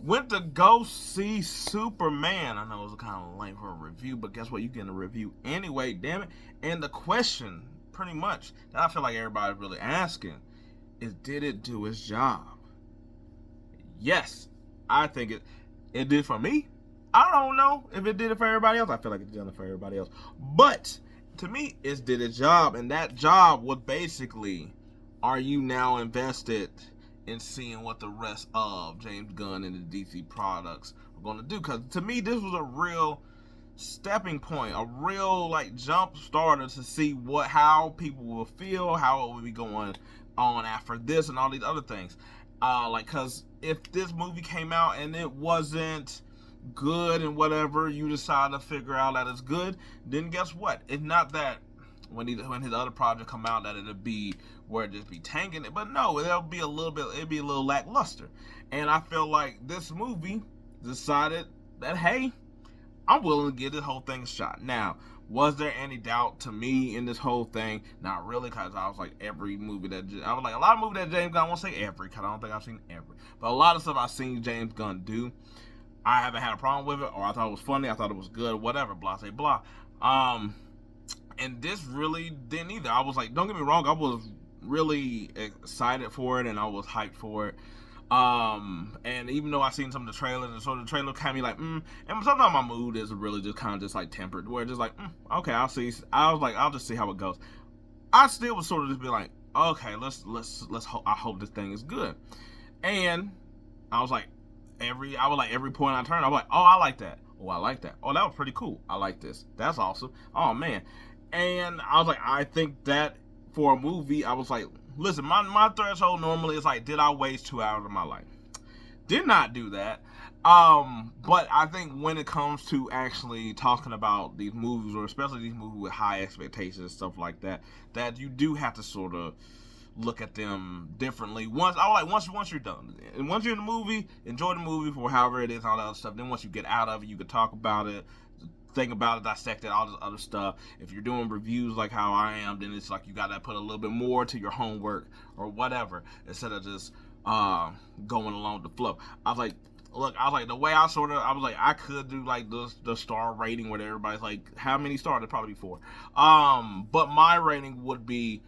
Went to go see Superman. I know it was kind of lame for a review, but guess what? You getting a review anyway, damn it. And the question, pretty much, that I feel like everybody's really asking is, did it do its job? Yes, I think it did for me. I don't know if it did it for everybody else. I feel like it did it for everybody else. But to me, it did its job, and that job was basically, are you now invested in seeing what the rest of James Gunn and the DC products are going to do? Because to me, this was a real stepping point, a real like jump starter to see how people will feel, how it will be going on after this and all these other things. Cause if this movie came out and it wasn't good and whatever, you decide to figure out that it's good, then guess what? It's not that when his other project come out that it'll be where it just be tanking it, but no, it'll be a little lackluster. And I feel like this movie decided that, hey, I'm willing to give this whole thing a shot. Now, was there any doubt to me in this whole thing? Not really, because I was like, every movie that I was like, a lot of movies that James Gunn, I won't say every, because I don't think I've seen every, but a lot of stuff I've seen James Gunn do, I haven't had a problem with it, or I thought it was funny, I thought it was good, whatever, blah, say blah. And this really didn't either. I was like, don't get me wrong, I was really excited for it, and I was hyped for it. And even though I seen some of the trailers, and so the trailer kind of be like, and sometimes my mood is really just kind of just like tempered, where it's just like, okay, I'll see. I was like, I'll just see how it goes. I still was sort of just be like, okay, let's hope. I hope this thing is good. And I was like, every point I turned, I was like, oh, I like that. Oh, I like that. Oh, that was pretty cool. I like this. That's awesome. Oh man. And I was like, I think that for a movie, I was like, listen, my threshold normally is like, did I waste 2 hours of my life? Did not do that. But I think when it comes to actually talking about these movies, or especially these movies with high expectations and stuff like that, that you do have to sort of look at them differently. Once you're done, and once you're in the movie, enjoy the movie for however it is, all that other stuff. Then once you get out of it, you can talk about it, think about it, dissect it, all this other stuff. If you're doing reviews like how I am, then it's like you gotta put a little bit more to your homework or whatever, instead of just going along the flow. I was like, look, the way I was like, I could do like the star rating where everybody's like, how many stars? It'd probably be 4. But my rating would be,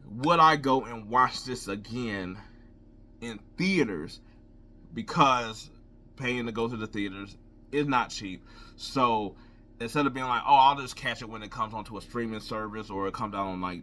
would I go and watch this again in theaters? Because paying to go to the theaters is not cheap. So instead of being like, oh, I'll just catch it when it comes onto a streaming service, or it comes out on like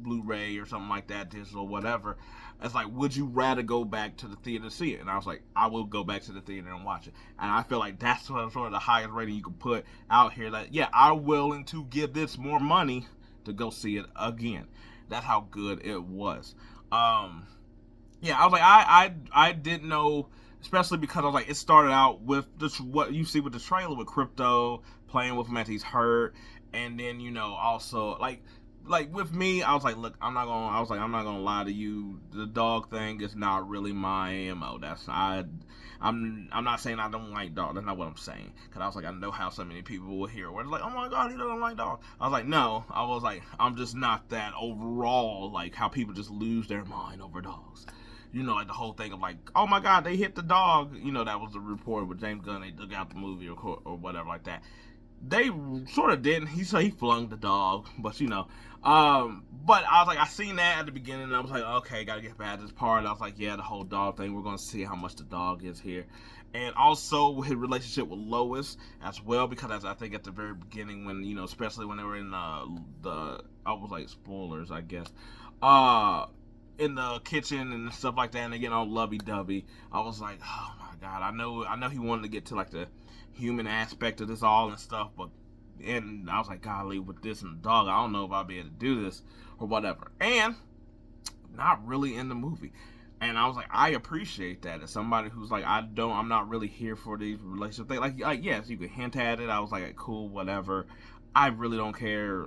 Blu-ray or something like that, digital, whatever. It's like, would you rather go back to the theater to see it? And I was like, I will go back to the theater and watch it. And I feel like that's sort of the highest rating you can put out here. That, yeah, I'm willing to give this more money to go see it again. That's how good it was. Yeah, I was like, I didn't know, especially because I was like, it started out with this, what you see with the trailer, with Crypto playing with him as he's hurt, and then also like with me, I was like, look, I'm not gonna lie to you, the dog thing is not really my MO. I'm not saying I don't like dogs. That's not what I'm saying. Because I was like, I know how so many people will hear where it's like, oh my god, he doesn't like dogs. I was like, no. I was like, I'm just not that overall, like how people just lose their mind over dogs. Like the whole thing of like, oh my god, they hit the dog. That was the report with James Gunn. They took out the movie or whatever like that. They sort of didn't. He said he flung the dog, but but I was like, I seen that at the beginning, and I was like, okay, gotta get back to this part. I was like, yeah, the whole dog thing, we're gonna see how much the dog is here. And also his relationship with Lois as well, because as I think at the very beginning, when especially when they were in the I was like, spoilers, I guess, in the kitchen and stuff like that, and they get all lovey-dovey, I was like, oh my god, I know he wanted to get to like the human aspect of this all and stuff, and I was like, golly, with this and the dog, I don't know if I'll be able to do this or whatever. And not really in the movie. And I was like, I appreciate that as somebody who's like, I'm not really here for these relationship things. Like yes, you could hint at it. I was like, cool, whatever. I really don't care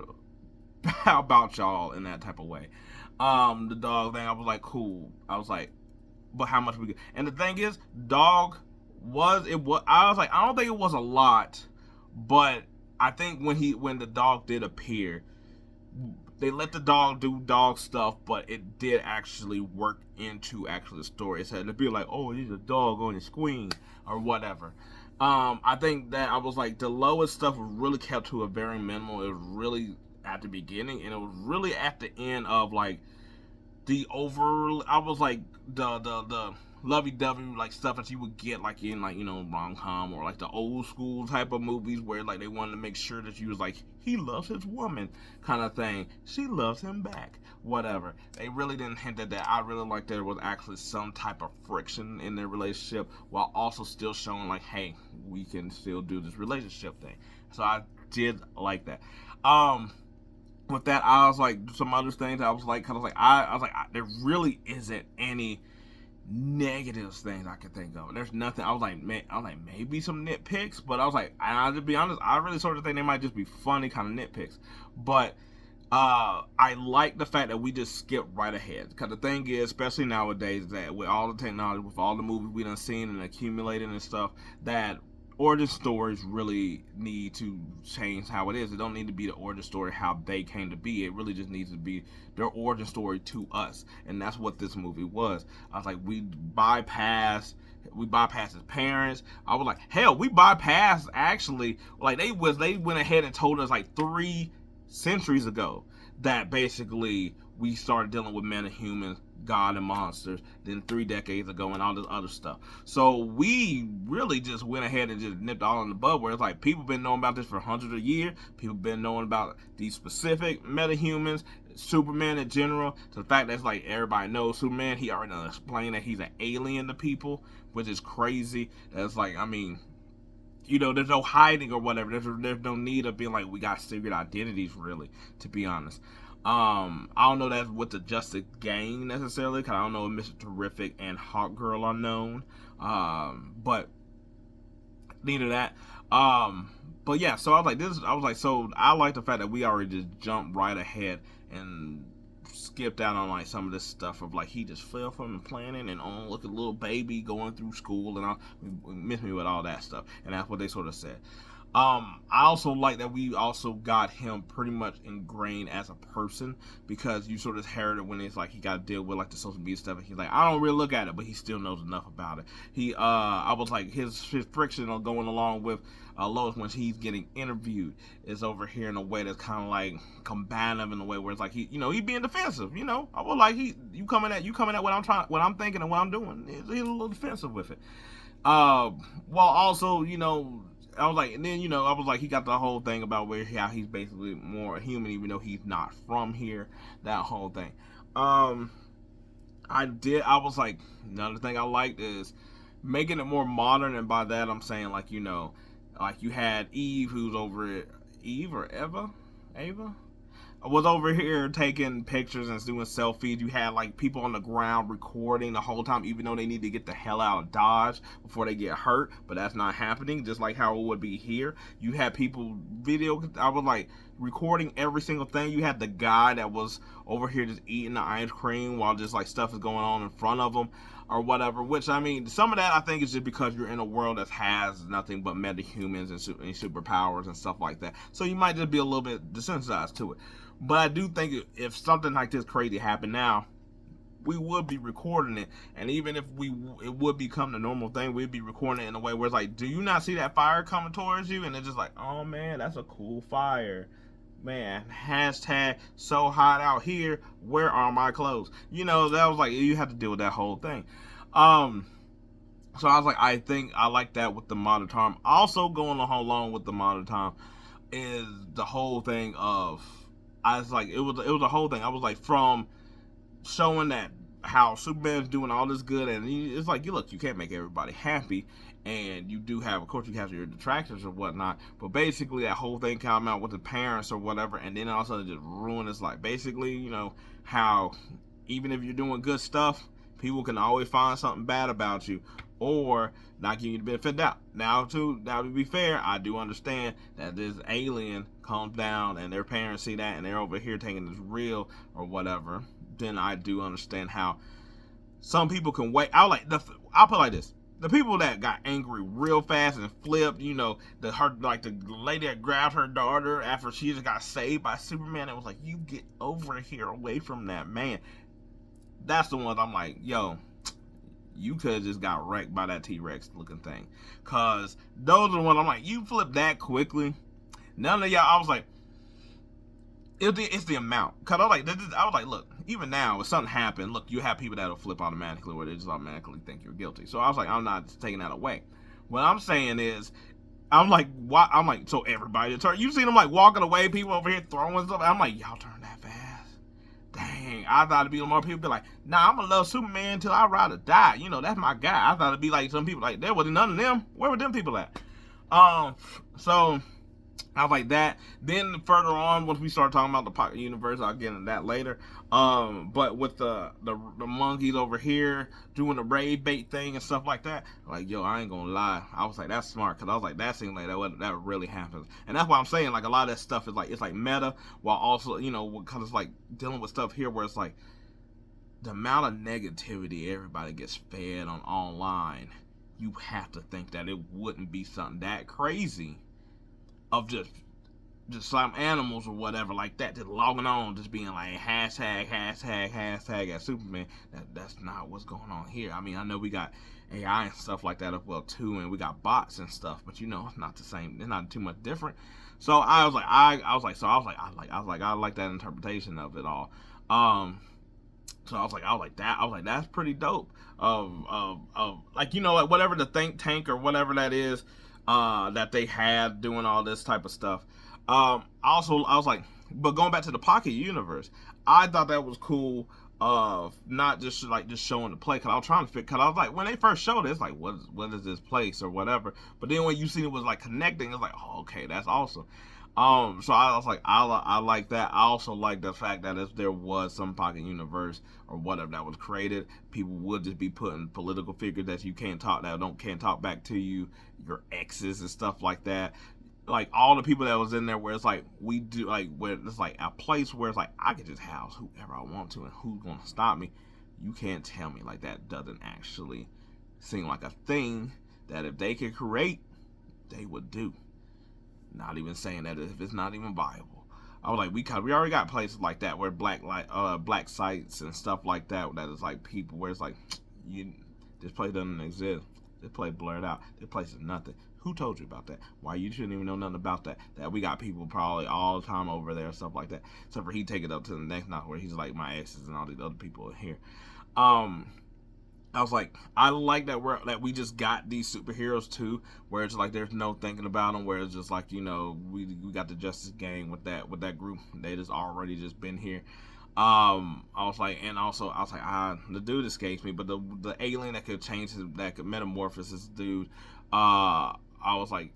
about y'all in that type of way. The dog thing, I was like, cool. I was like, but how much we get? And the thing is, dog was I was like, I don't think it was a lot, but I think when the dog did appear, they let the dog do dog stuff, but it did actually work into actually the story. It said to be like, oh, he's a dog on the screen or whatever. I think that I was like the lowest stuff was really kept to a very minimal. It was really at the beginning, and it was really at the end of like the over. I was like the lovey-dovey like stuff that you would get like in like, you know, rom-com or like the old school type of movies where like they wanted to make sure that you was like, he loves his woman kind of thing, she loves him back, whatever. They really didn't hint at that. I really liked that there was actually some type of friction in their relationship while also still showing like, hey, we can still do this relationship thing. So I did like that. With that, I was like, some other things I was like, kind of like, I was like, there really isn't any negative things I can think of. There's nothing. I was like, maybe some nitpicks, but I was like, to be honest, I really sort of think they might just be funny kind of nitpicks. But I like the fact that we just skip right ahead. Because the thing is, especially nowadays, that with all the technology, with all the movies we done seen and accumulated and stuff, that origin stories really need to change how it is. It don't need to be the origin story how they came to be. It really just needs to be their origin story to us, and that's what this movie was. I was like, we bypassed his parents. I was like, hell, we bypassed actually, like they went ahead and told us like 3 centuries ago that basically we started dealing with metahumans, God and monsters, then 3 decades ago and all this other stuff. So we really just went ahead and just nipped all in the bud, where it's like people been knowing about this for hundreds of years. People been knowing about these specific metahumans, Superman in general, to the fact that it's like everybody knows Superman. He already explained that he's an alien to people, which is crazy. That's like, I mean, you know, there's no hiding or whatever. There's no need of being like, we got secret identities, really, to be honest. I don't know that's what the Justice Gang necessarily, because I don't know if Mr. Terrific and Hawkgirl are known. But neither that. But yeah, so I was like, so I like the fact that we already just jumped right ahead and skipped out on like some of this stuff of like he just fell from the planet and oh, look at little baby going through school and all, miss me with all that stuff, and that's what they sort of said. I also like that we also got him pretty much ingrained as a person, because you sort of heard it when it's like he got to deal with like the social media stuff, and he's like, I don't really look at it, but he still knows enough about it. I was like, his friction on going along with Lois when he's getting interviewed is over here in a way that's kind of like combative, in a way where it's like he being defensive. You know, I was like, you coming at what I'm thinking and what I'm doing. He's a little defensive with it. While also, I was like, and then, I was like, he got the whole thing about how he's basically more human, even though he's not from here. That whole thing. I was like, another thing I liked is making it more modern, and by that I'm saying like, like you had Eve, who's over it, Ava was over here taking pictures and doing selfies. You had like people on the ground recording the whole time, even though they need to get the hell out of Dodge before they get hurt, but that's not happening, just like how it would be here. You had people I was like recording every single thing. You had the guy that was over here just eating the ice cream while just like stuff is going on in front of him or whatever, which, I mean, some of that I think is just because you're in a world that has nothing but metahumans and superpowers and stuff like that, so you might just be a little bit desensitized to it. But I do think if something like this crazy happened now, we would be recording it, and even if it would become the normal thing, we'd be recording it in a way where it's like, do you not see that fire coming towards you? And it's just like, oh man, that's a cool fire. Man, hashtag so hot out here, where are my clothes? That was like, you have to deal with that whole thing. So I was like, I think I like that with the modern time. Also going along with the modern time is the whole thing of, I was like, it was a whole thing. I was like, from showing that how Superman's doing all this good, and it's like, you can't make everybody happy, and you do have, of course, you have your detractors or whatnot, but basically that whole thing came out with the parents or whatever, and then all of a sudden just ruined his life. Basically, how even if you're doing good stuff, people can always find something bad about you, or not giving you the benefit of the doubt. Now, to be fair, I do understand that this alien comes down and their parents see that and they're over here taking this real or whatever. Then I do understand how some people can wait. I'll put it like this. the people that got angry real fast and flipped, you know, the lady that grabbed her daughter after she just got saved by Superman, it was like, you get over here, away from that man. That's the ones I'm like, yo, you could have just got wrecked by that T-Rex looking thing. Cause those are the ones I'm like, you flipped that quickly. None of y'all, I was like, it's the amount. Cause I was like, look, even now, if something happened, look, you have people that'll flip automatically, where they just automatically think you're guilty. So I was like, I'm not taking that away. What I'm saying is, I'm like, why? I'm like, so everybody turn. You see them like walking away, people over here throwing stuff. I'm like, y'all turn that fast. Dang, I thought it'd be more people be like, nah, I'm gonna love Superman until I ride or die. You know, that's my guy. I thought it'd be like some people like, there wasn't none of them. Where were them people at? So I was like that. Then further on, once we start talking about the Pocket Universe, I'll get into that later. But with the monkeys over here doing the raid bait thing and stuff like that, like, yo, I ain't gonna lie, I was like, that's smart, because I was like, that seems like that really happens. And that's why I'm saying, like, a lot of that stuff is like, it's like meta, while also, you know, because it's like dealing with stuff here where it's like the amount of negativity everybody gets fed on online, you have to think that it wouldn't be something that crazy of just some animals or whatever like that, just logging on, just being like hashtag at Superman. That's not what's going on here. I mean, I know we got AI and stuff like that as well too, and we got bots and stuff, but you know, it's not the same. It's not too much different. So I like that interpretation of it all. So I was like, that's pretty dope. Like, you know, like whatever the think tank or whatever that is, that they had doing all this type of stuff. I was like, but going back to the Pocket Universe, I thought that was cool. Not just showing the play, cause I was trying to fit. Cause I was like, when they first showed it, it's like, what is this place or whatever. But then when you see it was like connecting, it's like, oh, okay, that's awesome. So I was like, I like that. I also like the fact that if there was some Pocket Universe or whatever that was created, people would just be putting political figures that you can't talk back to you, your exes and stuff like that. Like all the people that was in there, where it's like we do, like where it's like a place where it's like I could just house whoever I want to, and who's gonna stop me? You can't tell me like that doesn't actually seem like a thing that if they could create, they would do. Not even saying that if it's not even viable. I was like, we already got places like that where black sites and stuff like that is like people where it's like, this place doesn't exist. This place blurred out. This place is nothing. Who told you about that? Why you shouldn't even know nothing about that? That we got people probably all the time over there, stuff like that. Except for he take it up to the next notch where he's like my exes and all these other people in here. I was like, I like that we just got these superheroes too, where it's like there's no thinking about them, where it's just like, you know, we got the Justice Gang with that group. They just already just been here. I was like, the dude escapes me, but the alien that could that could metamorphose this dude, I was like,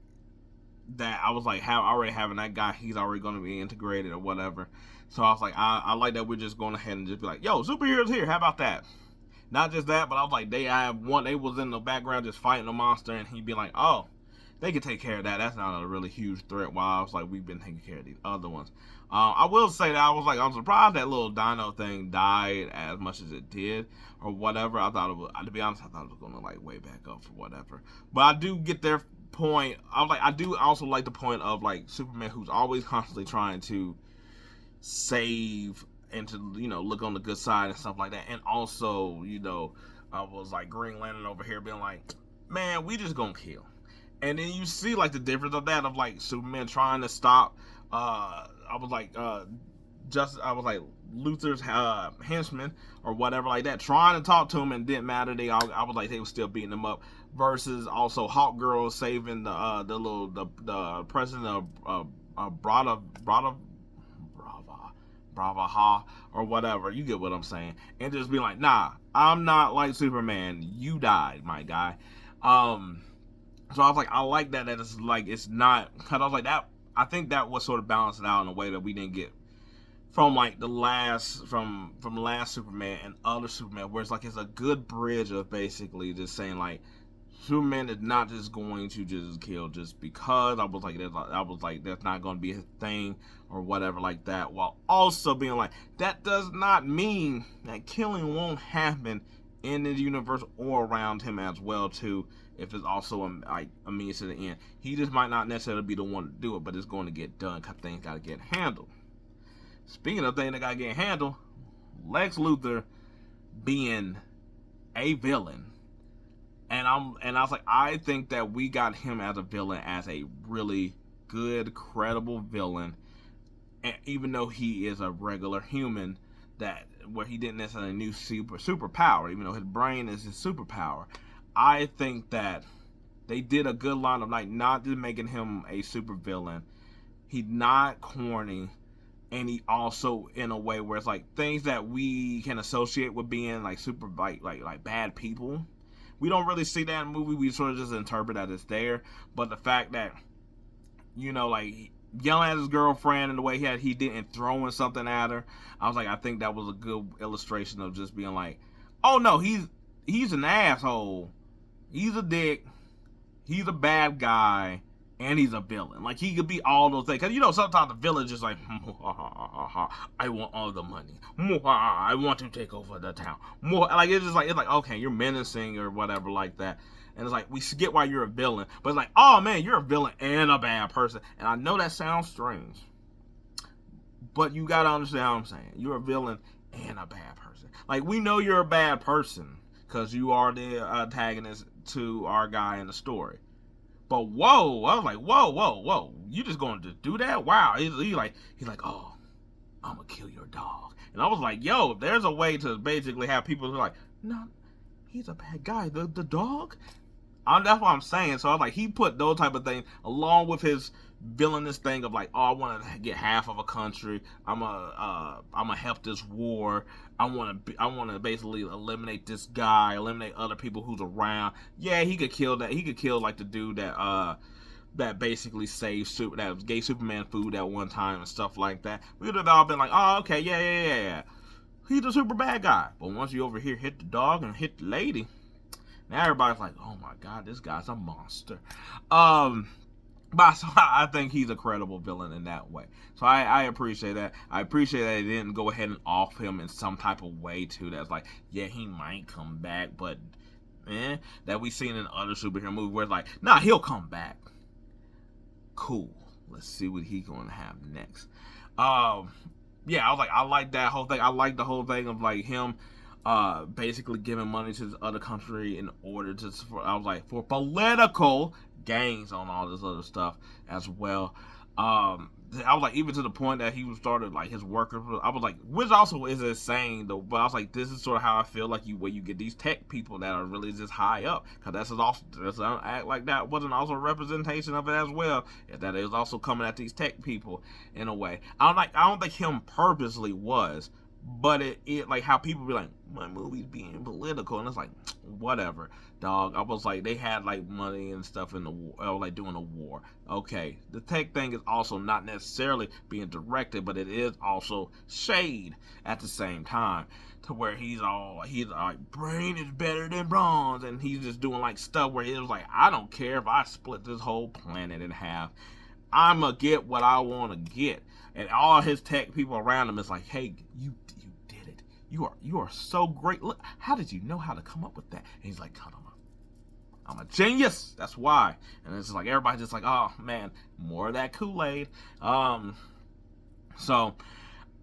already having that guy, he's already going to be integrated or whatever. So I was like, I like that we're just going ahead and just be like, yo, superheroes here, how about that? Not just that, but I was like, they was in the background just fighting a monster, and he'd be like, oh, they could take care of that. That's not a really huge threat. While I was like, we've been taking care of these other ones. I will say that I'm surprised that little dino thing died as much as it did, or whatever. To be honest, I thought it was gonna like way back up or whatever. But I do get their point. I do also like the point of like Superman, who's always constantly trying to save and to, you know, look on the good side and stuff like that. And also, you know, I was like Green Lantern over here being like, man, we just gonna kill. And then you see like the difference of that, of like Superman trying to stop I was like Luthor's henchmen or whatever like that, trying to talk to him, and didn't matter. I was like, they were still beating him up. Versus also Hawkgirl saving the president of Bravaha or whatever. You get what I'm saying? And just be like, nah, I'm not like Superman. You died, my guy. So I was like, I like that it's like, it's not, cause I was like that. I think that was sort of balanced out in a way that we didn't get from like the last Superman and other Superman, where it's like it's a good bridge of basically just saying like Superman is not just going to just kill just because. I was like that's not going to be his thing or whatever like that, while also being like, that does not mean that killing won't happen in the universe or around him as well too. If it's also a means to the end, he just might not necessarily be the one to do it, but it's going to get done because things got to get handled. Speaking of things that got to get handled, Lex Luthor being a villain, and I was like, I think that we got him as a villain, as a really good, credible villain, and even though he is a regular human, that where he didn't necessarily need superpower, even though his brain is his superpower. I think that they did a good line of like not just making him a super villain. He's not corny, and he also in a way where it's like things that we can associate with being like super like bad people. We don't really see that in the movie. We sort of just interpret that it's there. But the fact that, you know, like yelling at his girlfriend and the way he didn't throwing something at her, I was like, I think that was a good illustration of just being like, oh no, he's an asshole. He's a dick. He's a bad guy. And he's a villain. Like, he could be all those things. Because, you know, sometimes the villain just like, I want all the money. I want to take over the town. Like, it's like, okay, you're menacing or whatever like that. And it's like, we get why you're a villain. But it's like, oh, man, you're a villain and a bad person. And I know that sounds strange. But you got to understand what I'm saying. You're a villain and a bad person. Like, we know you're a bad person because you are the antagonist to our guy in the story. But whoa, I was like, whoa, you just going to do that? Wow. He's like, oh, I'm gonna kill your dog. And I was like, yo, if there's a way to basically have people who are like, no, he's a bad guy. The dog? That's what I'm saying. So I was like, he put those type of things along with his villainous thing of like, oh, I want to get half of a country. I'm gonna help this war. I want to basically eliminate this guy, eliminate other people who's around. Yeah, he could kill that. He could kill like the dude that basically saved that gave Superman food at one time and stuff like that. We would have all been like, oh, okay, yeah. He's a super bad guy. But once you over here hit the dog and hit the lady, now everybody's like, oh my god, this guy's a monster. But so I think he's a credible villain in that way. So I appreciate that. I appreciate that they didn't go ahead and off him in some type of way too. That's like, yeah, he might come back, but that we've seen in other superhero movies where it's like, nah, he'll come back. Cool. Let's see what he's gonna have next. Yeah, I was like, I like that whole thing. I like the whole thing of like him basically giving money to this other country in order to, I was like, for political gains on all this other stuff as well. I was like, even to the point that he started like his workers. I was like, which also is insane though. But I was like, this is sort of how I feel like where you get these tech people that are really just high up, because that's act like that wasn't also a representation of it as well. That it was also coming at these tech people in a way. I don't think him purposely was. But it like how people be like, my movie's being political, and it's like, whatever, dog. I was like, they had like money and stuff in the war, like doing a war. Okay, the tech thing is also not necessarily being directed, but it is also shade at the same time, to where he's like, brain is better than bronze, and he's just doing like stuff where it was like, I don't care if I split this whole planet in half, I'ma get what I want to get. And all his tech people around him is like, hey, you did it. You are so great. Look, how did you know how to come up with that? And he's like, God, I'm a genius. That's why. And it's just like everybody's just like, oh man, more of that Kool-Aid. So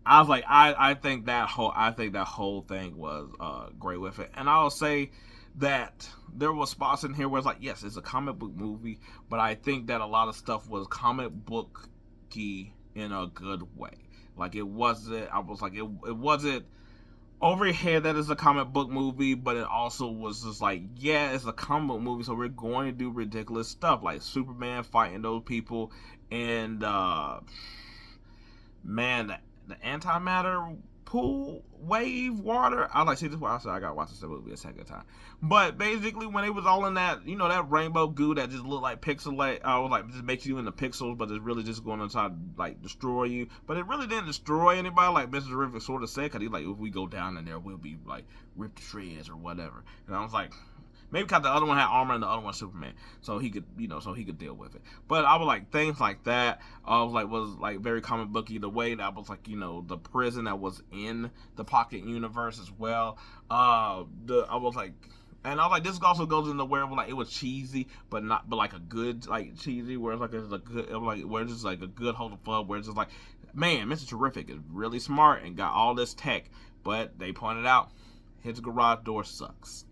I was like, I think that whole thing was great with it. And I'll say that there was spots in here where it's like, yes, it's a comic book movie, but I think that a lot of stuff was comic booky in a good way. Like it wasn't over your head that it's a comic book movie, but it also was just like, yeah, it's a comic book movie, so we're going to do ridiculous stuff like Superman fighting those people, and man, the antimatter pool wave water. I like, see, this is why I said I gotta watch this movie a second time. But basically, when it was all in that, that rainbow goo that just looked like pixelate, I was like, just makes you into pixels, but it's really just going to try to like destroy you. But it really didn't destroy anybody, like Mr. Terrific sort of said, because he's like, if we go down in there, we'll be like ripped to shreds or whatever. And I was like, Maybe because the other one had armor and the other one Superman, so he could, so he could deal with it. But I was like things like that. Was like very comic booky. The way that was like, the prison that was in the Pocket Universe as well. I was like. And I was like, this also goes into where like it was cheesy, but like a good like cheesy, where it's like it's a good, where it's just like a good wholesome fun, where it's just like, man, Mr. Terrific is really smart and got all this tech, but they pointed out his garage door sucks.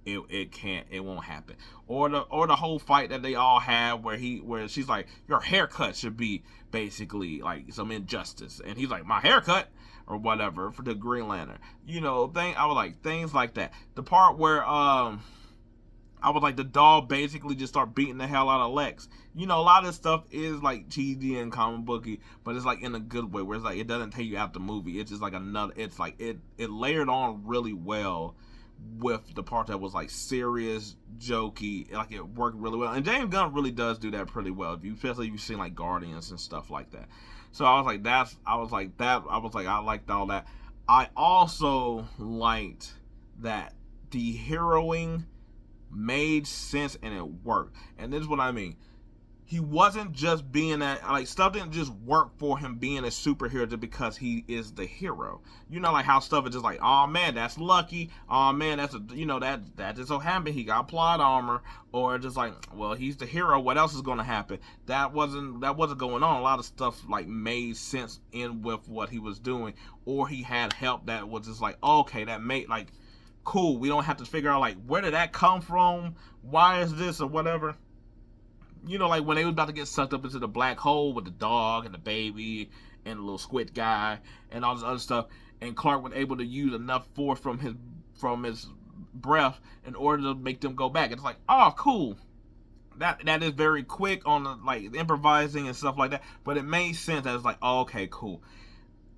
It won't happen. Or the whole fight that they all have where she's like, your haircut should be basically like some injustice, and he's like, my haircut or whatever for the Green Lantern. I was like things like that. The part where I was like the dog basically just start beating the hell out of Lex. A lot of this stuff is like cheesy and comic booky, but it's like in a good way where it's like it doesn't take you out the movie. It's just like it's like it layered on really well with the part that was like serious, jokey, like it worked really well. And James Gunn really does do that pretty well. Especially if you've seen like Guardians and stuff like that. So I liked all that. I also liked that the heroing made sense and it worked. And this is what I mean. He wasn't just being stuff didn't just work for him being a superhero just because he is the hero. Like how stuff is just like, oh man, that's lucky. Oh man, that's that just so happened he got plot armor, or just like, well, he's the hero. What else is going to happen? That wasn't going on. A lot of stuff like made sense in with what he was doing, or he had help that was just like, okay, that made like cool. We don't have to figure out like where did that come from? Why is this or whatever. Like when they was about to get sucked up into the black hole with the dog and the baby and the little squid guy and all this other stuff, and Clark was able to use enough force from his breath in order to make them go back. It's like, oh, cool. That is very quick on the like improvising and stuff like that, but it made sense. That it's like, oh, okay, cool.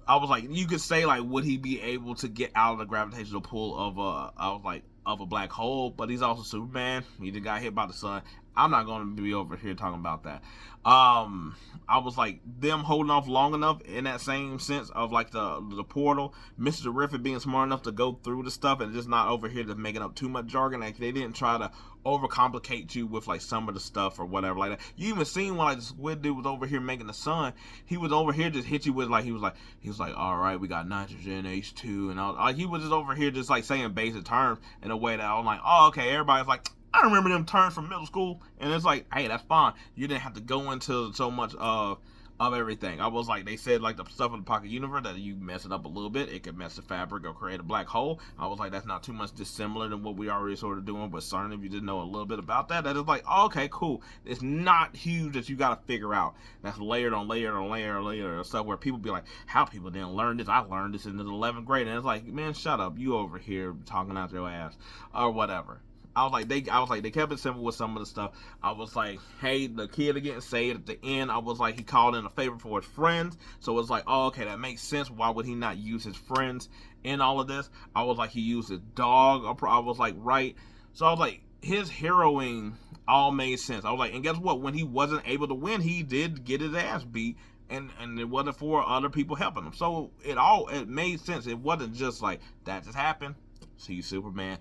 I was like, you could say like, would he be able to get out of the gravitational pull of a black hole? But he's also Superman. He just got hit by the sun. I'm not going to be over here talking about that. I was like, them holding off long enough in that same sense of like the portal, Mr. Terrific being smart enough to go through the stuff and just not over here just making up too much jargon. Like they didn't try to overcomplicate you with like some of the stuff or whatever like that. You even seen when like the squid dude was over here making the sun, he was over here just hit you with like he was like, all right, we got nitrogen, H2, and all. Like he was just over here just like saying basic terms in a way that I'm like, oh, okay, everybody's like, I remember them terms from middle school, and it's like, hey, that's fine. You didn't have to go into so much of everything. I was like, they said like the stuff in the Pocket Universe that you mess it up a little bit, it could mess the fabric or create a black hole. I was like, that's not too much dissimilar than what we already sort of doing with CERN. If you didn't know a little bit about that, that is like, oh, okay, cool. It's not huge that you got to figure out. That's layered on layer on layer on layer of stuff where people be like, how people didn't learn this? I learned this in the 11th grade, and it's like, man, shut up, you over here talking out your ass or whatever. I was like, they kept it simple with some of the stuff. I was like, hey, the kid are getting saved at the end. I was like, he called in a favor for his friends. So it's like, oh, okay, that makes sense. Why would he not use his friends in all of this? I was like, he used his dog. I was like, right. So I was like, his heroing all made sense. I was like, and guess what? When he wasn't able to win, he did get his ass beat. And it wasn't for other people helping him. So it made sense. It wasn't just like, that just happened. See Superman,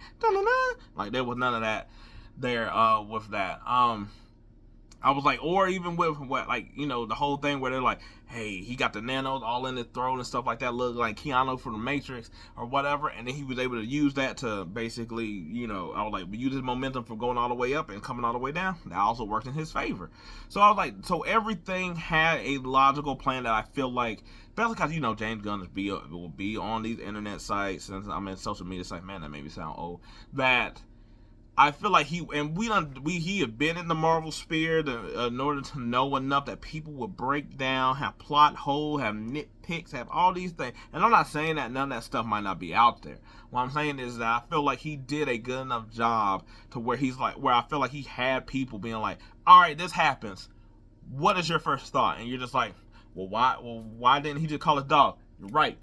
like there was none of that there with that. I was like, or even with what, like, the whole thing where they're like, hey, he got the nanos all in his throat and stuff like that, look like Keanu from the Matrix or whatever, and then he was able to use that to basically, I was like, use his momentum from going all the way up and coming all the way down. That also worked in his favor. So I was like, so everything had a logical plan that I feel like, especially because, James Gunn will be on these internet sites, and I'm in social media sites, man, that made me sound old, that I feel like he had been in the Marvel sphere in order to know enough that people would break down, have plot holes, have nitpicks, have all these things. And I'm not saying that none of that stuff might not be out there. What I'm saying is that I feel like he did a good enough job to where where I feel like he had people being like, all right, this happens. What is your first thought? And you're just like, why didn't he just call his dog? You're right.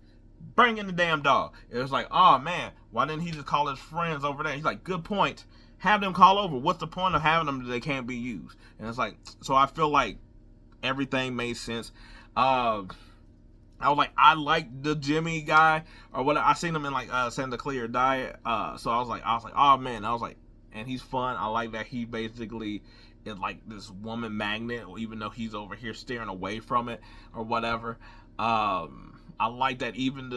Bring in the damn dog. It was like, oh man, why didn't he just call his friends over there? He's like, good point. Have them call over. What's the point of having them if they can't be used? And it's like, so I feel like everything made sense. I was like, I like the Jimmy guy or what. I seen him in like Santa Clear Diet. So I was like, oh man, I was like, and he's fun. I like that he basically is like this woman magnet, even though he's over here staring away from it or whatever. I like that even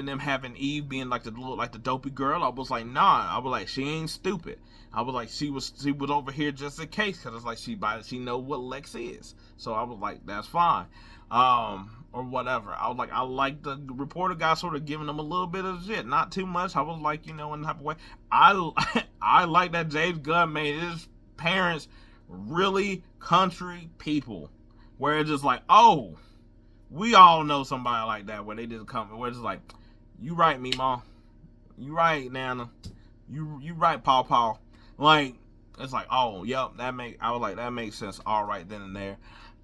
them having Eve being like the dopey girl. I was like, nah. I was like, she ain't stupid. I was like, she was over here just in case, because it's like she know what Lex is. So I was like, that's fine. Or whatever. I was like, I like the reporter guy sort of giving them a little bit of shit, not too much. I was like, in the type of way. I like that James Gunn made his parents really country people, where it's just like, oh, we all know somebody like that, where they just come, where it's just like, you right, Meemaw, you right, Nana, you right, Paw Paw. Like, it's like, oh, yep, I was like, that makes sense, all right then and there.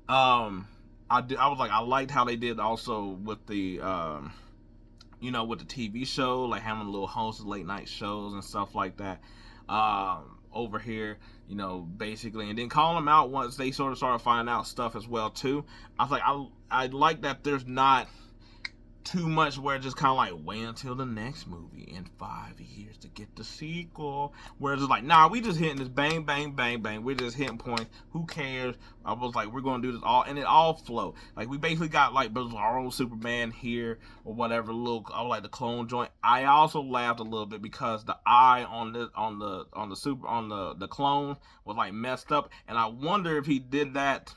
I was like, I liked how they did also with the with the TV show, like having a little host of late night shows and stuff like that. Over here, basically, and then calling them out once they sort of started finding out stuff as well too. I was like, I like that there's not too much where it's just kind of like, wait until the next movie in 5 years to get the sequel. Whereas it's like, nah, we just hitting this bang, bang, bang, bang. We're just hitting points. Who cares? I was like, we're going to do this all, and it all flowed. Like, we basically got like Bizarro Superman here or whatever. Look, I was like the clone joint. I also laughed a little bit because the eye on the clone was like messed up, and I wonder if he did that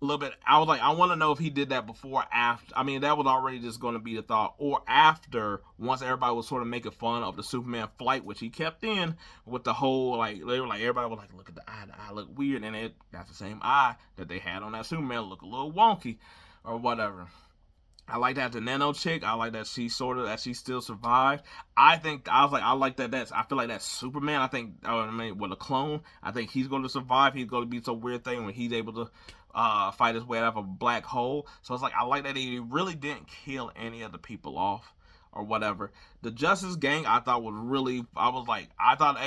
a little bit. I was like, I want to know if he did that before or after. I mean, that was already just going to be the thought, or after, once everybody was sort of making fun of the Superman flight, which he kept in with the whole, like, they were like, everybody was like, look at the eye look weird, and that's the same eye that they had on that Superman, look a little wonky or whatever. I like that the Nano chick. I like that she still survived. I like that. I feel like that's Superman. With a clone, I think he's going to survive. He's going to be some weird thing when he's able to fight his way out of a black hole. So it's like, I like that he really didn't kill any of the people off or whatever. The Justice Gang, I thought was really. I thought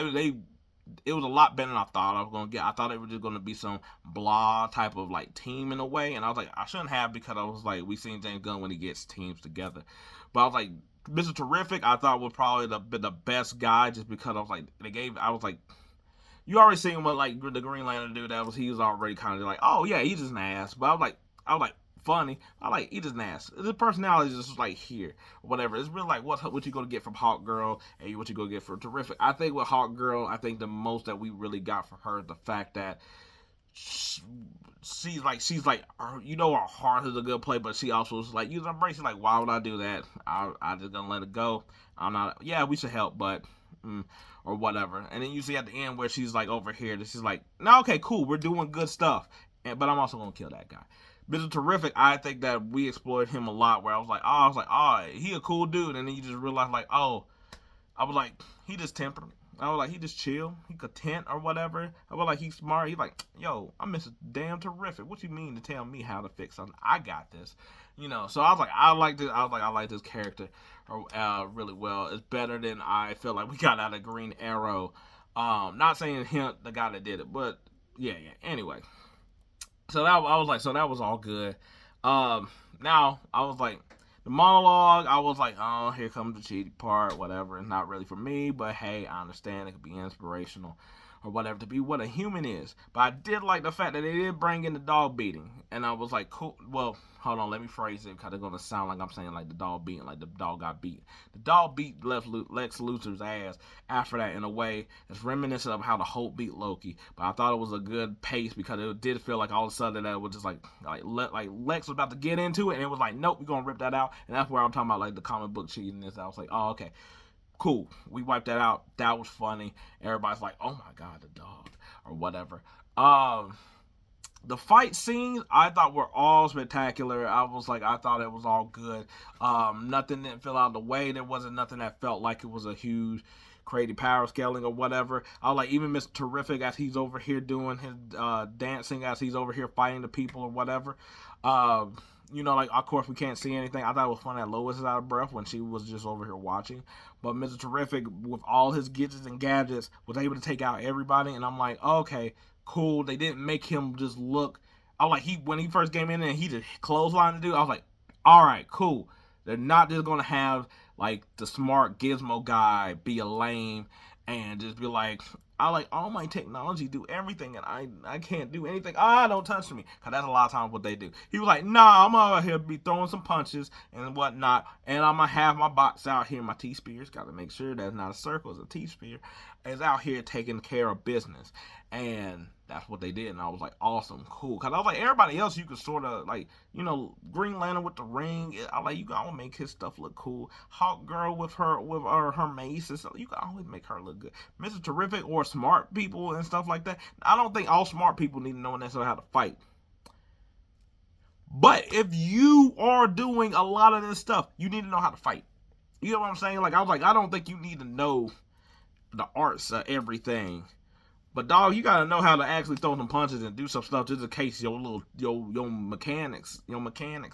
it was a lot better than I thought I was gonna get. I thought it was just gonna be some blah type of like team in a way, and I was like, I shouldn't have, because I was like, we seen James Gunn when he gets teams together, but I was like, Mr. Terrific, I thought was probably the best guy, just because I was like, you already seen what like the Green Lantern dude he was already kind of like, oh yeah, he's just an ass, but I was like funny. He just nasty. His personality is just like here, whatever. It's really like what you gonna get from Hawk Girl and what you gonna get from Terrific. I think with Hawk Girl, I think the most that we really got from her is the fact that she's like her heart is a good play, but she also is like, you embrace it. Like, why would I do that? I just gonna let it go. I'm not. Yeah, we should help, but. Or whatever. And then you see at the end where she's like over here, this is like, no, okay, cool, we're doing good stuff, but I'm also gonna kill that guy. Mr. Terrific, I think that we explored him a lot, where I was like, oh, he a cool dude, and then you just realize like, oh, I was like, he just temperate. I was like, he just chill, he content or whatever. I was like, he's smart. He's like, yo, I'm Mr. Damn Terrific. What you mean to tell me how to fix something? I got this, So I was like, I like this character really well. It's better than I feel like we got out of Green Arrow. Not saying him, the guy that did it, but yeah. Anyway. So that was all good. Now I was like, the monologue, I was like, oh, here comes the cheating part, whatever. It's not really for me, but hey, I understand it could be inspirational or whatever to be what a human is. But I did like the fact that they did bring in the dog beating, and I was like, cool. Well, hold on, let me phrase it, because it's gonna sound like I'm saying like the dog beating, like the dog got beat. The dog beat Lex Luthor's ass after that in a way that's reminiscent of how the Hulk beat Loki. But I thought it was a good pace, because it did feel like all of a sudden that it was just like Lex was about to get into it, and it was like, nope, we're gonna rip that out. And that's where I'm talking about like the comic book cheating. I was like, oh, okay. Cool, we wiped that out. That was funny. Everybody's like, oh my god, the dog or whatever. The fight scenes I thought were all spectacular. I thought it was all good. Nothing didn't feel out of the way. There wasn't nothing that felt like it was a huge crazy power scaling or whatever. I was like, even Mr. Terrific, as he's over here doing his dancing, as he's over here fighting the people or whatever. Of course we can't see anything. I thought it was funny that Lois is out of breath when she was just over here watching. But Mr. Terrific, with all his gadgets and gadgets, was able to take out everybody. And I'm like, okay, cool. They didn't make him just look. When he first came in and he just clotheslined the dude, I was like, all right, cool. They're not just gonna have like the smart Gizmo guy be a lame and just be like, I like all my technology do everything, and I can't do anything. Ah, don't touch me, cause that's a lot of times what they do. He was like, nah, I'm out here be throwing some punches and whatnot, and I'm gonna have my box out here. My T-Spears, gotta make sure that's not a circle, it's a T-Spear, is out here taking care of business, and that's what they did. And I was like, awesome, cool, cause I was like, everybody else you could sort of like, Green Lantern with the ring. I like, you gotta make his stuff look cool. Hawk Girl with her mace and stuff, you can always make her look good. Mr. Terrific or smart people and stuff like that. I don't think all smart people need to know necessarily how to fight. But if you are doing a lot of this stuff, you need to know how to fight. You know what I'm saying? Like, I was like, I don't think you need to know the arts of everything. But dog, you gotta know how to actually throw some punches and do some stuff just in case your mechanics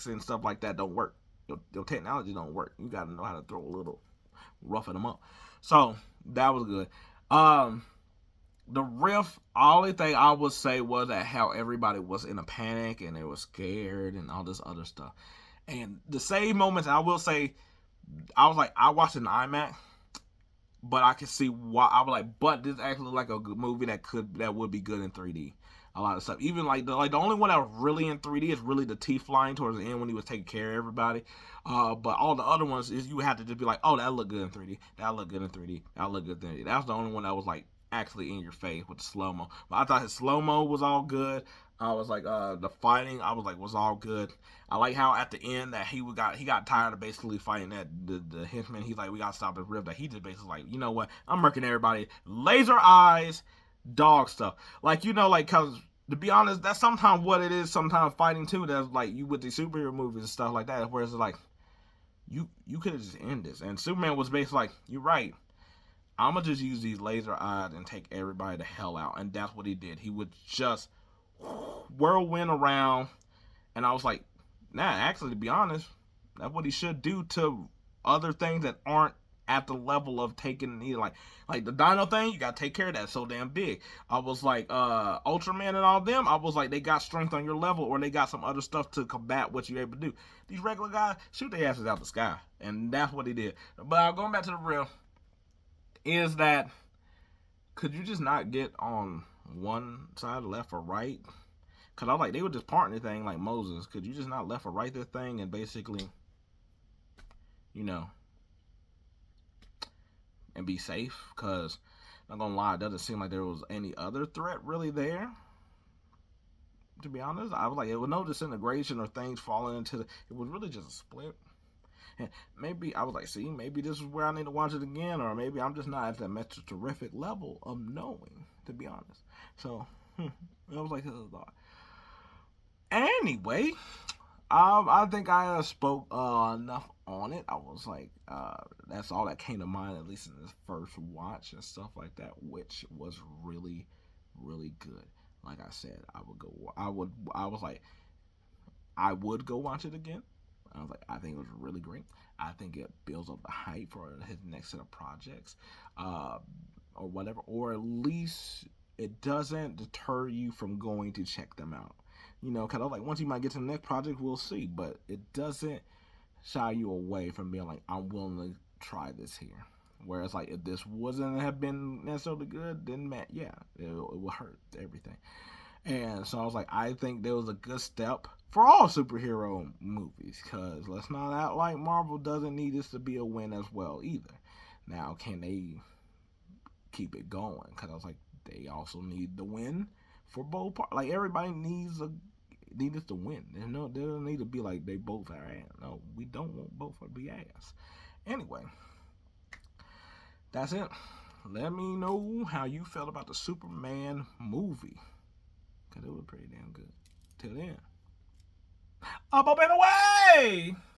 and stuff like that don't work. Your technology don't work. You gotta know how to throw a little, roughing them up. So that was good. The riff, only thing I would say was that how everybody was in a panic and they were scared and all this other stuff. And the same moments, I will say, I was like, I watched an IMAX, but I can see why. I was like, but this actually looked like a good movie that would be good in 3D. A lot of stuff, even like the only one that was really in 3D is really the teeth flying towards the end when he was taking care of everybody. But all the other ones is you have to just be like, oh, that looked good in 3D. That looked good in 3D. That looked good in 3D. That's the only one that was like actually in your face with the slow mo. But I thought his slow mo was all good. I was like, the fighting, I was like, was all good. I like how at the end that he got tired of basically fighting that the henchman. He's like, we gotta stop this rift. That he just basically like, you know what? I'm murking everybody. Laser eyes, dog stuff. Like, like, cause to be honest, that's sometimes what it is. Sometimes fighting too. That's like you with the superhero movies and stuff like that. Where it's like, you could have just ended this. And Superman was basically like, you're right. I'm gonna just use these laser eyes and take everybody the hell out. And that's what he did. He would just whirlwind around, and I was like, nah, actually, to be honest, that's what he should do to other things that aren't at the level of taking either like the dino thing. You gotta take care of that. It's so damn big. I was like, Ultraman and all them, I was like, they got strength on your level, or they got some other stuff to combat what you're able to do. These regular guys, shoot their asses out the sky, and that's what he did. But going back to the real, is that could you just not get on one side, left or right? Cause I was like, they were just parting the thing like Moses. Could you just not left or right this thing and basically, and be safe? Cause I'm not gonna lie, it doesn't seem like there was any other threat really there. To be honest, I was like, it was no disintegration or things falling into the. It was really just a split. And maybe I was like, see, maybe this is where I need to watch it again, or maybe I'm just not at that Mr. Terrific level of knowing. To be honest, so it was like this thought. Anyway, I think I spoke enough on it. I was like, that's all that came to mind, at least in this first watch and stuff like that, which was really, really good. Like I said, I was like, I would go watch it again. I was like, I think it was really great. I think it builds up the hype for his next set of projects, or whatever, or at least it doesn't deter you from going to check them out. Because I was like, once you might get to the next project, we'll see. But it doesn't shy you away from being like, I'm willing to try this here. Whereas, like, if this wasn't have been necessarily good, then, yeah, it will hurt everything. And so I was like, I think there was a good step for all superhero movies. Because let's not act like Marvel doesn't need this to be a win as well, either. Now, can they keep it going? Because I was like, they also need the win for both parts. Like, everybody needs to win. There doesn't need to be like they both are ass. No, we don't want both to be ass. Anyway, that's it. Let me know how you felt about the Superman movie, because it was pretty damn good. Till then, up and away!